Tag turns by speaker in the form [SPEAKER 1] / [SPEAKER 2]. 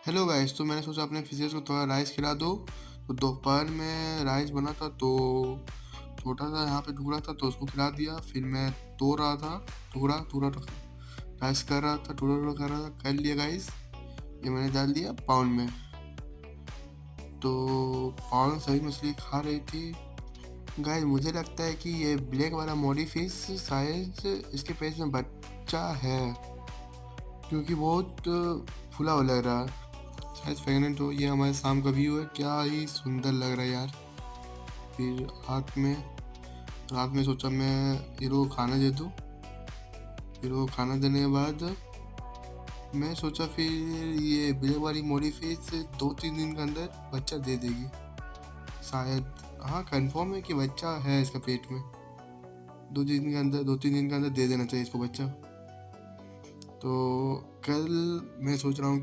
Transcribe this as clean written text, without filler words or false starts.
[SPEAKER 1] Hello guys, तो मैंने सोचा अपने फिशेस को थोड़ा राइस खिला दूँ। तो दोपहर में राइस बना था तो छोटा सा यहाँ पे टुकड़ा था तो उसको खिला दिया। फिर मैं तोड़ रहा था, टुकड़ा टुकड़ा राइस कर रहा था, टुकड़ा टुकड़ा कर रहा था, कर लिया गाइस। ये मैंने डाल दिया पाउंड में। तो पाउंड सभी मछली खा रही थी। गाइस मुझे लगता है कि ये ब्लैक वाला मोडी फिश शायद इसके पेट में बच्चा है, क्योंकि बहुत फूला हुआ लग रहा है। शायद प्रेग्नेंट हो। ये हमारे शाम का व्यू है, क्या ही सुंदर लग रहा है यार। फिर रात में सोचा मैं हीरो को खाना दे दूँ। हीरो को खाना देने के बाद मैं सोचा फिर ये ब्लैक वाली मोडी फिश 2-3 दिन के अंदर बच्चा दे देगी शायद। हाँ, कंफर्म है कि बच्चा है इसका पेट में। 2-3 दिन के अंदर दे देना चाहिए इसको बच्चा। तो कल मैं सोच रहा हूँ कि